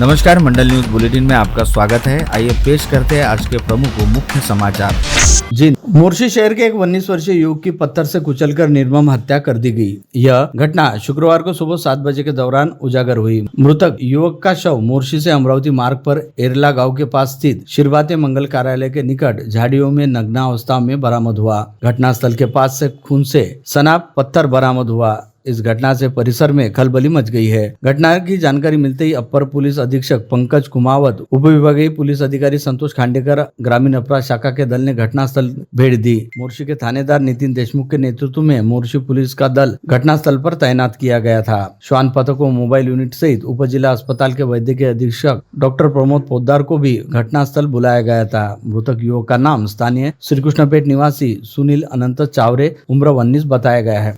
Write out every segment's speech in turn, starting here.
नमस्कार, मंडल news bulletin में आपका स्वागत है। आइए पेश करते हैं आज के प्रमुख व मुख्य समाचार। जी, मोर्शी शहर के एक 19 वर्षीय युवक की पत्थर से कुचलकर निर्मम हत्या कर दी गई। यह घटना शुक्रवार को सुबह 7 बजे के दौरान उजागर हुई। मृतक युवक का शव मोर्शी से अमरावती मार्ग पर एरला गांव के पास स्थित शिरबाते मंगल कार्यालय के निकट झाड़ियों में नग्नावस्था में बरामद हुआ। घटनास्थल के पास से खून से सना पत्थर बरामद हुआ। इस घटना से परिसर में खलबली मच गई है। घटना की जानकारी मिलते ही अपर पुलिस अधीक्षक पंकज कुमावत, उप विभागीय पुलिस अधिकारी संतोष खांडेकर, ग्रामीण अपराध शाखा के दल ने घटनास्थल भेज दी। मोर्शी के थानेदार नितिन देशमुख के नेतृत्व में मोर्शी पुलिस का दल घटनास्थल पर तैनात किया गया था। श्वान पथकों, मोबाइल यूनिट सहित उप जिला अस्पताल के वैद्यकीय अधीक्षक डॉक्टर प्रमोद पोद्दार को भी घटनास्थल बुलाया गया था। मृतक युवक का नाम स्थानीय श्रीकृष्णपेट निवासी सुनील अनंत चावरे उम्र 19 बताया गया है।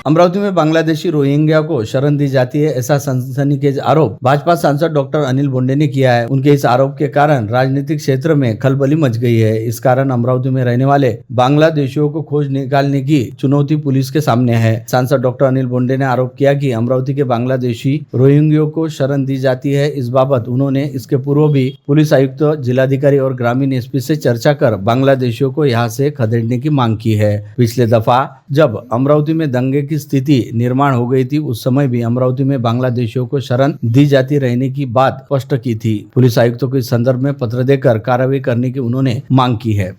अमरावती में बांग्लादेशी रोहिंग्या को शरण दी जाती है, ऐसा सनसनीखेज आरोप भाजपा सांसद डॉक्टर अनिल बोंडे ने किया है। उनके इस आरोप के कारण राजनीतिक क्षेत्र में खलबली मच गई है। इस कारण अमरावती में रहने वाले बांग्लादेशियों को खोज निकालने की चुनौती पुलिस के सामने है। सांसद डॉक्टर अनिल बोंडे ने आरोप किया कि अमरावती के बांग्लादेशी रोहिंग्यों को शरण दी जाती है। इस बाबत उन्होंने इसके पूर्व भी पुलिस आयुक्त, जिलाधिकारी और ग्रामीण एसपी से चर्चा कर बांग्लादेशियों को यहाँ से खदेड़ने की मांग की है। पिछले दफा जब अमरावती में दंगे की स्थिति निर्माण हो गई थी, उस समय भी अमरावती में बांग्लादेशियों को शरण दी जाती रहने की बात स्पष्ट की थी। पुलिस आयुक्तों को इस संदर्भ में पत्र देकर कार्रवाई करने की उन्होंने मांग की है।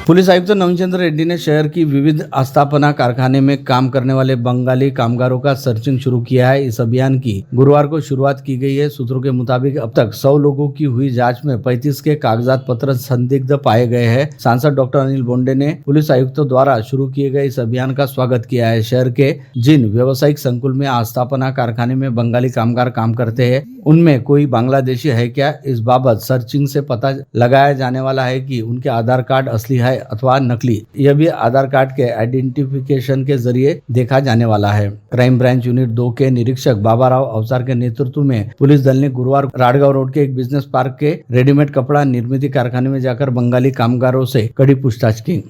पुलिस आयुक्त नवीन चंद्र रेड्डी ने शहर की विविध आस्थापना कारखाने में काम करने वाले बंगाली कामगारों का सर्चिंग शुरू किया है। इस अभियान की गुरुवार को शुरुआत की गई है। सूत्रों के मुताबिक अब तक 100 लोगों की हुई जांच में 35 के कागजात पत्र संदिग्ध पाए गए हैं। सांसद डॉक्टर अनिल बोंडे ने पुलिस आयुक्तों द्वारा शुरू किए गए इस अभियान का स्वागत किया है। शहर के जिन व्यवसायिक संकुल में आस्थापना कारखाने में बंगाली कामगार काम करते हैं, उनमें कोई बांग्लादेशी है क्या, इस बाबत सर्चिंग से पता लगाया जाने वाला है कि उनके आधार कार्ड असली है अथवा नकली। यह भी आधार कार्ड के आइडेंटिफिकेशन के जरिए देखा जाने वाला है। क्राइम ब्रांच यूनिट 2 के निरीक्षक बाबाराव अवसार के नेतृत्व में पुलिस दल ने गुरुवार राडगांव रोड के एक बिजनेस पार्क के रेडीमेड कपड़ा निर्मित कारखाने में जाकर बंगाली कामगारों से कड़ी पूछताछ की।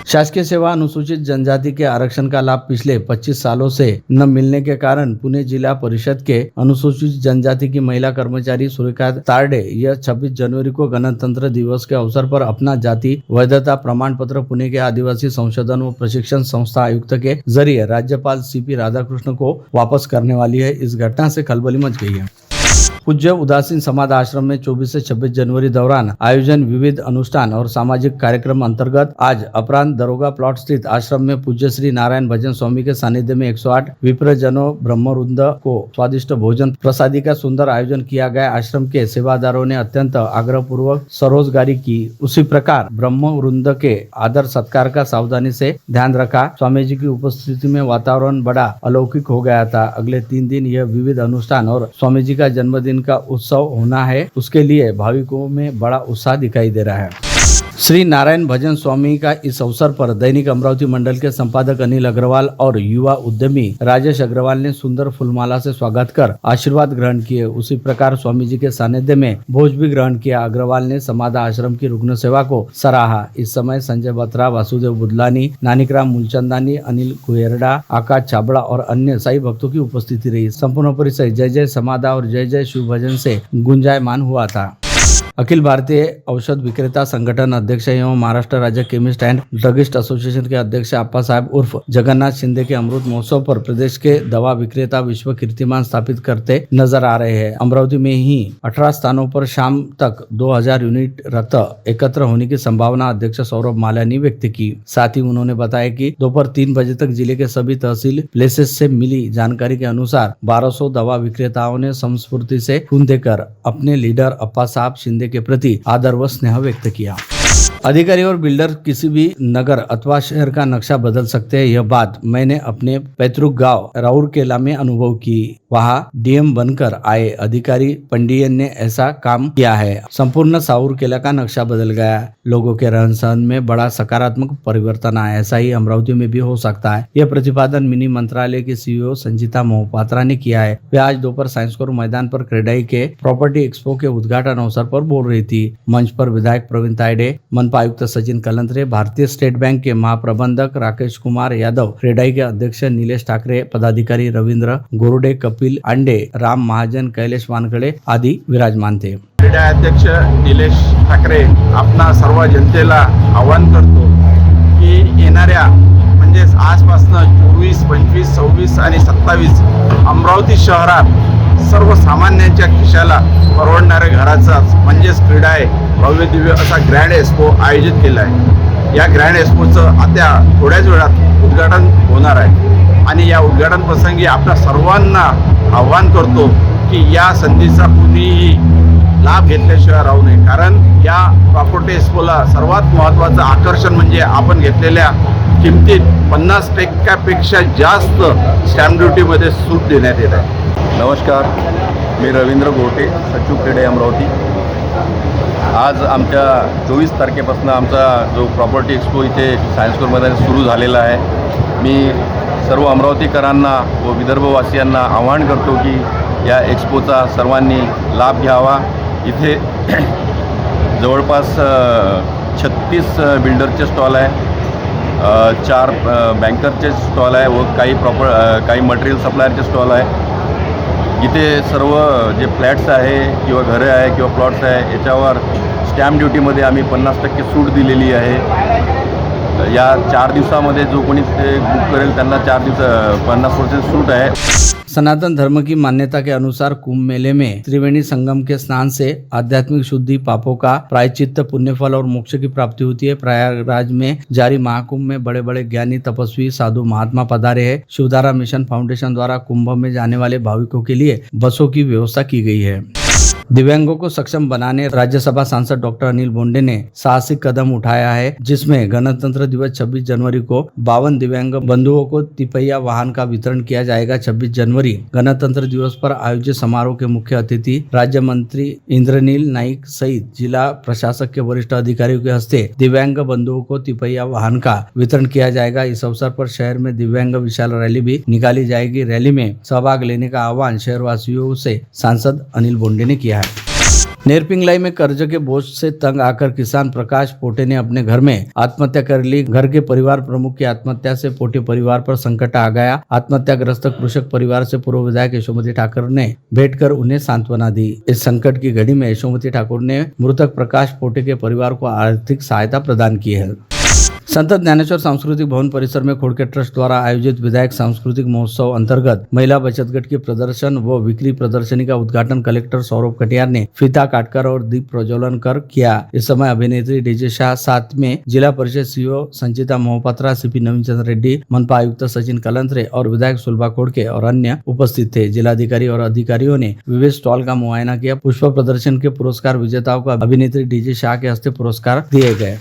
शासकीय सेवा अनुसूचित जनजाति के आरक्षण का लाभ पिछले 25 सालों से न मिलने के कारण पुणे जिला परिषद के अनुसूचित जनजाति की महिला कर्मचारी सुरेखा तारडे यह 26 जनवरी को गणतंत्र दिवस के अवसर पर अपना जाति वैधता प्रमाण पत्र पुणे के आदिवासी संशोधन व प्रशिक्षण संस्था आयुक्त के जरिए राज्यपाल CP राधाकृष्ण को वापस करने वाली है। इस घटना से खलबली मच गई है। पूज्य उदासीन समाज आश्रम में 24 से 26 जनवरी दौरान आयोजन विविध अनुष्ठान और सामाजिक कार्यक्रम अंतर्गत आज अपरांत दरोगा प्लॉट स्थित आश्रम में पूज्य श्री नारायण भजन स्वामी के सानिध्य में 108 विप्रजनों ब्रह्मवृंद को स्वादिष्ट भोजन प्रसादी का सुंदर आयोजन किया गया। आश्रम के सेवादारों ने अत्यंत आग्रह पूर्वक स्वरोजगारी की। उसी प्रकार ब्रह्मवृंद के आदर सत्कार का सावधानी से ध्यान रखा। स्वामी जी की उपस्थिति में वातावरण बड़ा अलौकिक हो गया था। अगले 3 दिन यह विविध अनुष्ठान और स्वामी जी का जन्मदिन का उत्सव होना है, उसके लिए भाविकों में बड़ा उत्साह दिखाई दे रहा है। श्री नारायण भजन स्वामी का इस अवसर पर दैनिक अमरावती मंडल के संपादक अनिल अग्रवाल और युवा उद्यमी राजेश अग्रवाल ने सुंदर फूलमाला से स्वागत कर आशीर्वाद ग्रहण किए। उसी प्रकार स्वामी जी के सानिध्य में भोज भी ग्रहण किया। अग्रवाल ने समाधा आश्रम की रुग्ण सेवा को सराहा। इस समय संजय बत्रा, वासुदेव बुदलानी, नानिकराम मूलचंदानी, अनिल कुएरडा, आकाश छाबड़ा और अन्य साई भक्तों की उपस्थिति रही। संपूर्ण परिसर जय जय समाधा और जय जय शिव भजन से गुंजायमान हुआ था। अखिल भारतीय औषध विक्रेता संगठन अध्यक्ष एवं महाराष्ट्र राज्य केमिस्ट एंड ड्रगिस्ट एसोसिएशन के अध्यक्ष अप्पा साहब उर्फ जगन्नाथ शिंदे के अमृत महोत्सव पर प्रदेश के दवा विक्रेता विश्व कीर्तिमान स्थापित करते नजर आ रहे हैं। अमरावती में ही 18 स्थानों पर शाम तक 2000 यूनिट रक्त एकत्र होने की संभावना अध्यक्ष सौरभ माल्या ने व्यक्त की। साथ ही उन्होंने बताया कि दोपहर 3 बजे तक जिले के सभी तहसील प्लेसेस से मिली जानकारी के अनुसार 1200 दवा विक्रेताओं ने समस्फूर्ति से खून देकर अपने लीडर अप्पा साहब शिंदे के प्रति आदर व स्नेह व्यक्त किया। अधिकारी और बिल्डर किसी भी नगर अथवा शहर का नक्शा बदल सकते हैं। यह बात मैंने अपने पैतृक गांव राउरकेला में अनुभव की। वहां डीएम बनकर आए अधिकारी पंडियन ने ऐसा काम किया है। संपूर्ण साउरकेला का नक्शा बदल गया। लोगों के रहन सहन में बड़ा सकारात्मक परिवर्तन आया। ऐसा ही अमरावती में भी हो सकता है। यह प्रतिपादन मिनी मंत्रालय के CEO संजीता मोहपात्रा ने किया है। वे आज दोपहर साइंस कोर मैदान पर क्रेडाई के प्रॉपर्टी एक्सपो के उद्घाटन अवसर पर बोल रही थी। मंच पर विधायक प्रवीण तायडे, मनपा मनपा आयुक्त सचिन कलंत्रे, भारतीय स्टेट बैंक के महाप्रबंधक राकेश कुमार यादव, क्रेडाई के अध्यक्ष नीलेश ठाकरे, पदाधिकारी रवींद्र गोरुडे, कपिल अंडे, राम महाजन, कैलेश वानखडे आदि विराजमान थे। क्रीडा अध्यक्ष नीलेश ठाकरे आपणा सर्व जनतेला आवाहन करतो की येणाऱ्या म्हणजेच आजपासून 24, 25, 26 आणि 27 अमरावती शहरात सर्वसामान्यांच्या खिशाला परवडणाऱ्या घराचा म्हणजेच क्रीडा आहे भव्य दिव्य असा ग्रँड एक्स्पो आयोजित केला आहे। या ग्रँड एक्स्पोचं आता थोड्याच वेळात उद्घाटन होणार आहे आणि या उद्घाटन प्रसंगी आपल्या सर्वांना आवाहन करतो की या संधीचा कुणीही लाभ घेतल्याशिवाय राहू नये, कारण या प्रॉपर्टी एक्स्पोला सर्वात महत्त्वाचं आकर्षण म्हणजे आपण घेतलेल्या किमतीत 50% जास्त स्टॅम्प ड्युटीमध्ये सूट देण्यात येत आहे। नमस्कार, मी रवींद्र गोटे, सचिव क्रीडा अमरावती। आज आमच्या 24 तारखेपासून आमचा जो प्रॉपर्टी एक्स्पो इथे सायन्स स्कूलमध्ये सुरू झालेला आहे। मी सर्व अमरावतीकरांना व विदर्भवासियांना आवाहन करतो की या एक्स्पोचा सर्वांनी लाभ घ्यावा। इथे जवळपास 36 बिल्डरचे स्टॉल आहे, 4 बँकरचे स्टॉल आहे व काही मटेरियल सप्लायरचे स्टॉल आहे। इथे सर्व जे फ्लॅट्स आहे किंवा घरे आहे किंवा प्लॉट्स आहे याच्यावर स्टॅम्प ड्युटीमध्ये आम्ही 50% सूट दिलेली आहे। या 4 दिवसामध्ये जो कोणी ते बुक करेल त्यांना 50% सूट है। सनातन धर्म की मान्यता के अनुसार कुंभ मेले में त्रिवेणी संगम के स्नान से आध्यात्मिक शुद्धि, पापों का प्रायश्चित्त, पुण्यफल और मोक्ष की प्राप्ति होती है। प्रयागराज में जारी महाकुंभ में बड़े बड़े ज्ञानी, तपस्वी, साधु, महात्मा पधारे हैं। शिवधारा मिशन फाउंडेशन द्वारा कुंभ में जाने वाले भाविकों के लिए बसों की व्यवस्था की गई है। दिव्यांगों को सक्षम बनाने राज्यसभा सांसद डॉक्टर अनिल बोंडे ने साहसिक कदम उठाया है, जिसमें गणतंत्र दिवस 26 जनवरी को 52 दिव्यांग बंधुओं को तिपहिया वाहन का वितरण किया जाएगा। 26 जनवरी गणतंत्र दिवस पर आयोजित समारोह के मुख्य अतिथि राज्य मंत्री इंद्रनील नाइक सहित जिला प्रशासक के वरिष्ठ अधिकारियों के हस्ते दिव्यांग बंधुओं को तिपहिया वाहन का वितरण किया जाएगा। इस अवसर पर शहर में दिव्यांग विशाल रैली भी निकाली जाएगी। रैली में सहभाग लेने का आह्वान शहरवासियों से सांसद अनिल बोंडे ने किया है। नेरपिंगलाई में कर्ज के बोझ से तंग आकर किसान प्रकाश पोटे ने अपने घर में आत्महत्या कर ली। घर के परिवार प्रमुख की आत्महत्या से पोटे परिवार पर संकट आ गया। आत्महत्याग्रस्त कृषक परिवार से पूर्व विधायक यशोमती ठाकुर ने भेंट कर उन्हें सांत्वना दी। इस संकट की घड़ी में यशोमती ठाकुर ने मृतक प्रकाश पोटे के परिवार को आर्थिक सहायता प्रदान की है। संत ज्ञानेश्वर सांस्कृतिक भवन परिसर में खोड़के ट्रस्ट द्वारा आयोजित विधायक सांस्कृतिक महोत्सव अंतर्गत महिला बचत गट की प्रदर्शन व बिक्री प्रदर्शनी का उद्घाटन कलेक्टर सौरभ कटियार ने फीता काटकर और दीप प्रज्वलन कर किया। इस समय अभिनेत्री डीजे शाह, साथ में जिला परिषद सीईओ संचिता मोहपात्रा, सीपी नवीन चंद्र रेड्डी, मनपा आयुक्त सचिन कलंत्रे और विधायक सुलभा खोड़के और अन्य उपस्थित थे। जिलाधिकारी और अधिकारियों ने विविध स्टॉल का मुआयना किया। पुष्प प्रदर्शन के पुरस्कार विजेताओं को अभिनेत्री डीजे शाह के हस्ते पुरस्कार दिए गए।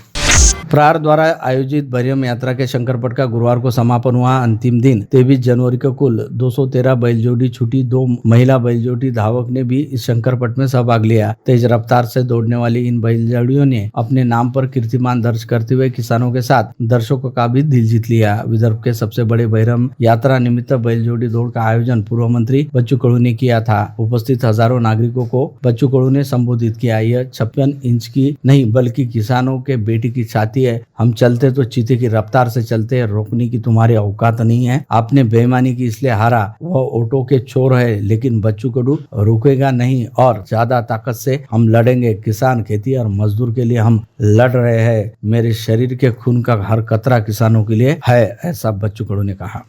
प्रहार द्वारा आयोजित भैरम यात्रा के शंकरपट का गुरुवार को समापन हुआ। अंतिम दिन 23 जनवरी को कुल 213 बैलजोड़ी छूटी। 2 महिला बैलजोड़ी धावक ने भी इस शंकरपट में सहभाग लिया। तेज रफ्तार से दौड़ने वाली इन बैलजोड़ियों ने अपने नाम पर कीर्तिमान दर्ज करते हुए किसानों के साथ दर्शकों का भी दिल जीत लिया। विदर्भ के सबसे बड़े भैरम यात्रा निमित्त बैलजोड़ी दौड़ का आयोजन पूर्व मंत्री बच्चू कडू ने किया था। उपस्थित हजारों नागरिकों को बच्चू कडू ने संबोधित किया। यह 56 इंच की नहीं बल्कि किसानों के बेटी की छाती है। हम चलते तो चीते की रफ्तार से चलते हैं, रोकने की तुम्हारी औकात नहीं है। आपने बेईमानी की इसलिए हारा, वह ऑटो के चोर है, लेकिन बच्चू कडू रुकेगा नहीं और ज्यादा ताकत से हम लड़ेंगे। किसान, खेती और मजदूर के लिए हम लड़ रहे हैं। मेरे शरीर के खून का हर कतरा किसानों के लिए है, ऐसा बच्चू कडू ने कहा।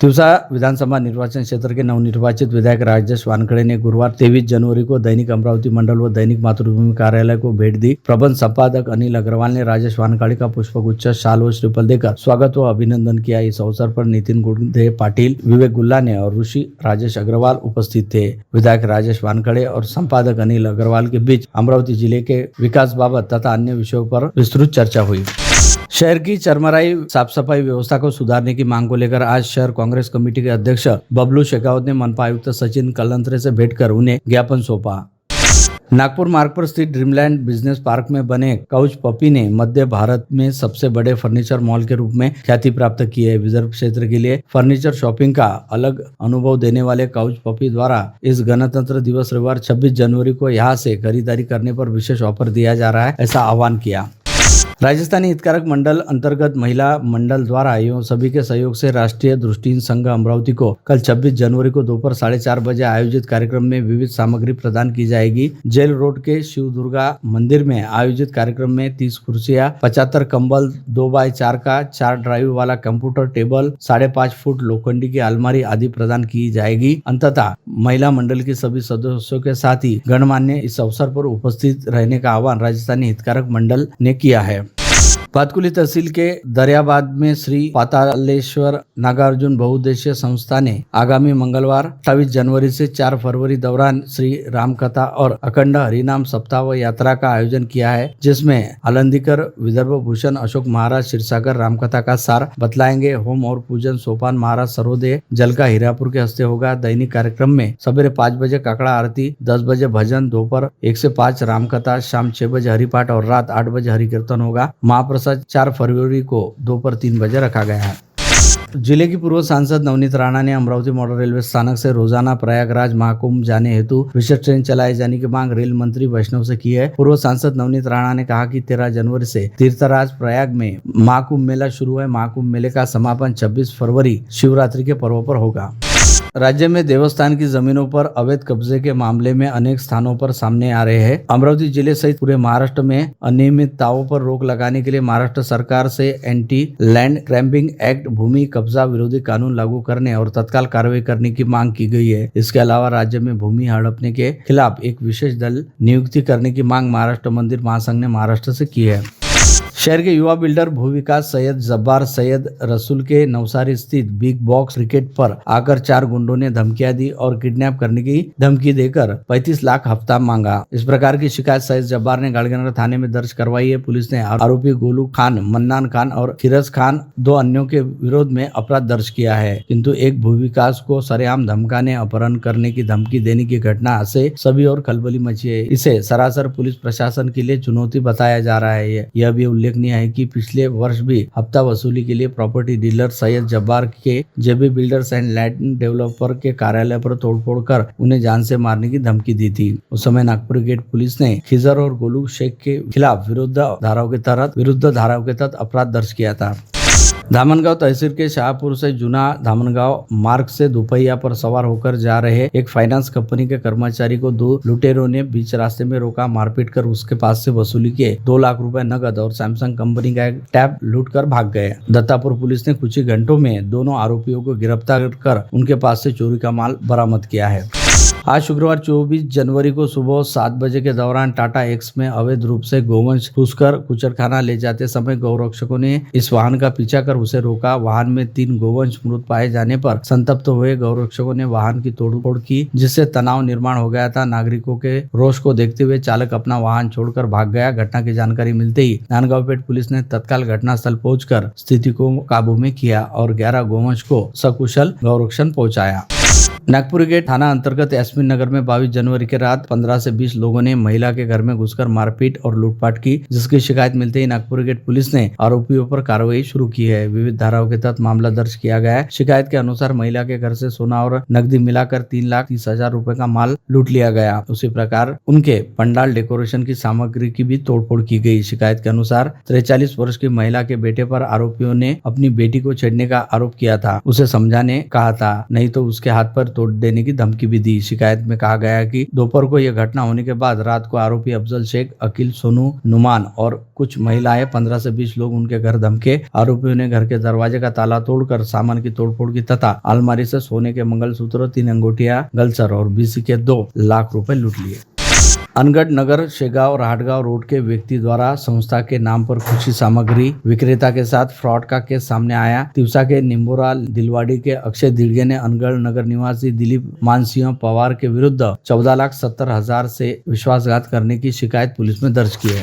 तिवसा विधानसभा निर्वाचन क्षेत्र के नवनिर्वाचित विधायक राजेश वानखड़े ने गुरुवार 23 जनवरी को दैनिक अमरावती मंडल व दैनिक मातृभूमि कार्यालय को भेंट दी। प्रबंध संपादक अनिल अग्रवाल ने राजेश वानखड़े का पुष्पगुच्छ, शाल व श्रीफल देकर स्वागत व अभिनंदन किया। इस अवसर पर नितिन गुंडे पाटिल, विवेक गुल्लाने और ऋषि राजेश अग्रवाल उपस्थित थे। विधायक राजेश वानखड़े और संपादक अनिल अग्रवाल के बीच अमरावती जिले के विकास बाबत तथा अन्य विषयों पर विस्तृत चर्चा हुई। शहर की चरमराई साफ सफाई व्यवस्था को सुधारने की मांग को लेकर आज शहर कांग्रेस कमेटी के अध्यक्ष बबलू शेखावत ने मनपा आयुक्त सचिन कलंत्रे से भेंट कर उन्हें ज्ञापन सौंपा। नागपुर मार्ग पर स्थित ड्रीमलैंड बिजनेस पार्क में बने काउच पपी ने मध्य भारत में सबसे बड़े फर्नीचर मॉल के रूप में ख्याति प्राप्त की है। विदर्भ क्षेत्र के लिए फर्नीचर शॉपिंग का अलग अनुभव देने वाले काउच पपी द्वारा इस गणतंत्र दिवस रविवार 26 जनवरी को यहां से खरीदारी करने पर विशेष ऑफर दिया जा रहा है, ऐसा आह्वान किया। राजस्थानी हितकारक मंडल अंतर्गत महिला मंडल द्वारा एवं सभी के सहयोग से राष्ट्रीय दृष्टिहीन संघ अमरावती को कल 26 जनवरी को दोपहर 4:30 बजे आयोजित कार्यक्रम में विविध सामग्री प्रदान की जाएगी। जेल रोड के शिव दुर्गा मंदिर में आयोजित कार्यक्रम में 30 कुर्सियां, 75 कंबल, 2x4 का 4 ड्राइव वाला कंप्यूटर टेबल, 5.5 फुट लोखंडी की अलमारी आदि प्रदान की जाएगी। अंततः महिला मंडल के सभी सदस्यों के साथ ही गणमान्य इस अवसर पर उपस्थित रहने का आह्वान राजस्थानी हितकारक मंडल ने किया है। पातकुली तहसील के दरियाबाद में श्री पातालेश्वर नागार्जुन बहुउद्देशीय संस्था ने आगामी मंगलवार 28 जनवरी से 4 फरवरी दौरान श्री रामकथा और अखंड हरिनाम सप्ताह व यात्रा का आयोजन किया है, जिसमें आलंदीकर विदर्भ भूषण अशोक महाराज क्षीरसागर रामकथा का सार बतलाएंगे। होम और पूजन सोपान महाराज सर्वोदय जल का हीरापुर के हस्ते होगा। दैनिक कार्यक्रम में सवेरे 5 बजे काकड़ा आरती, 10 बजे भजन, दोपहर 1 से 5 रामकथा, शाम 6 बजे हरिपाठ और रात 8 बजे हरि कीर्तन होगा। महाप्रसाद 4 फरवरी को दोपहर 3 बजे रखा गया है। जिले की पूर्व सांसद नवनीत राणा ने अमरावती मॉडल रेलवे स्थानक से रोजाना प्रयागराज महाकुंभ जाने हेतु विशेष ट्रेन चलाए जाने की मांग रेल मंत्री वैष्णव से की है। पूर्व सांसद नवनीत राणा ने कहा कि 13 जनवरी से तीर्थराज प्रयाग में महाकुंभ मेला शुरू है। महाकुंभ मेले का समापन 26 फरवरी शिवरात्रि के पर्व पर होगा। राज्य में देवस्थान की जमीनों पर अवैध कब्जे के मामले में अनेक स्थानों पर सामने आ रहे हैं। अमरावती जिले सहित पूरे महाराष्ट्र में अनियमितताओं पर रोक लगाने के लिए महाराष्ट्र सरकार से एंटी लैंड क्रैम्पिंग एक्ट, भूमि कब्जा विरोधी कानून लागू करने और तत्काल कार्रवाई करने की मांग की गई है। इसके अलावा राज्य में भूमि हड़पने के खिलाफ एक विशेष दल नियुक्ति करने की मांग महाराष्ट्र मंदिर महासंघ ने महाराष्ट्र से की है। शहर के युवा बिल्डर भूविकास सैयद जब्बार सैयद रसूल के नवसारी स्थित बिग बॉक्स क्रिकेट पर आकर 4 गुंडों ने धमकियां दी और किडनैप करने की धमकी देकर 35 लाख हफ्ता मांगा। इस प्रकार की शिकायत सैयद जब्बार ने गाड़ीनगर थाने में दर्ज करवाई है। पुलिस ने आरोपी गोलू खान, मन्नान खान और फिरोज खान 2 अन्यों के विरोध में अपराध दर्ज किया है, किंतु एक भूविकास को सरेआम धमकाने, अपहरण करने की धमकी देने की घटना से सभी और खलबली मची है। इसे सरासर पुलिस प्रशासन के लिए चुनौती बताया जा रहा है। यह भी उल्लेखनीय है कि पिछले वर्ष भी हफ्ता वसूली के लिए प्रॉपर्टी डीलर सैयद जब्बार के जेबी बिल्डर्स एंड लैंड डेवलपर के कार्यालय पर तोड़फोड़ कर उन्हें जान से मारने की धमकी दी थी। उस समय नागपुर गेट पुलिस ने खिजर और गोलू शेख के खिलाफ विरुद्ध धाराओं के तहत अपराध दर्ज किया था। धामनगांव तहसील के शाहपुर से जूना धामनगांव मार्ग से दोपहिया पर सवार होकर जा रहे एक फाइनेंस कंपनी के कर्मचारी को 2 लुटेरों ने बीच रास्ते में रोका, मारपीट कर उसके पास से वसूली किए 2 लाख रुपए नगद और सैमसंग कंपनी का एक टैब लूट कर भाग गए। दत्तापुर पुलिस ने कुछ ही घंटों में दोनों आरोपियों को गिरफ्तार कर उनके पास से चोरी का माल बरामद किया है। आज शुक्रवार 24 जनवरी को सुबह 7 बजे के दौरान टाटा एक्स में अवैध रूप से गोवंश घुसकर कुचड़खाना ले जाते समय गौरक्षकों ने इस वाहन का पीछा कर उसे रोका। वाहन में 3 गोवंश मृत पाए जाने पर संतप्त हुए गौरक्षकों ने वाहन की तोड़फोड़ की, जिससे तनाव निर्माण हो गया था। नागरिकों के रोष को देखते हुए चालक अपना वाहन छोड़कर भाग गया। घटना की जानकारी मिलते ही नांदगांवपेट पुलिस ने तत्काल घटनास्थल पहुंचकर स्थिति को काबू में किया और 11 गोवंश को सकुशल गौरक्षण पहुंचाया। नागपुर गेट थाना अंतर्गत यास्मीन नगर में 22 जनवरी की रात 15 से 20 लोगों ने महिला के घर में घुसकर मारपीट और लूटपाट की, जिसकी शिकायत मिलते ही नागपुर गेट पुलिस ने आरोपियों पर कार्रवाई शुरू की है। विविध धाराओं के तहत मामला दर्ज किया गया है। शिकायत के अनुसार महिला के घर से सोना और नकदी मिलाकर 3,30,000 रुपए का माल लूट लिया गया। उसी प्रकार उनके पंडाल डेकोरेशन की सामग्री की भी तोड़फोड़ की गई। शिकायत के अनुसार 43 वर्ष की महिला के बेटे पर आरोपियों ने अपनी बेटी को छेड़ने का आरोप किया था। उसे समझाने कहा था, नहीं तो उसके हाथ पर तोड़ देने की धमकी भी दी। शिकायत में कहा गया कि दोपहर को यह घटना होने के बाद रात को आरोपी अफजल शेख, अकील, सोनू, नुमान और कुछ महिलाएं 15 से 20 लोग उनके घर धमके। आरोपियों ने घर के दरवाजे का ताला तोड़कर सामान की तोड़फोड़ की तथा अलमारी से सोने के मंगलसूत्र, 3 अंगूठियां, गलसर और बीसी के 2 लाख रुपए लूट लिए। अनगढ़ नगर शेगांव राहटगांव रोड के व्यक्ति द्वारा संस्था के नाम पर कृषि सामग्री विक्रेता के साथ फ्रॉड का केस सामने आया। तिवसा के निम्बोरा दिलवाड़ी के अक्षय दिड़गे ने अनगढ़ नगर निवासी दिलीप मानसिंह पवार के विरुद्ध 14,70,000 से विश्वासघात करने की शिकायत पुलिस में दर्ज की है।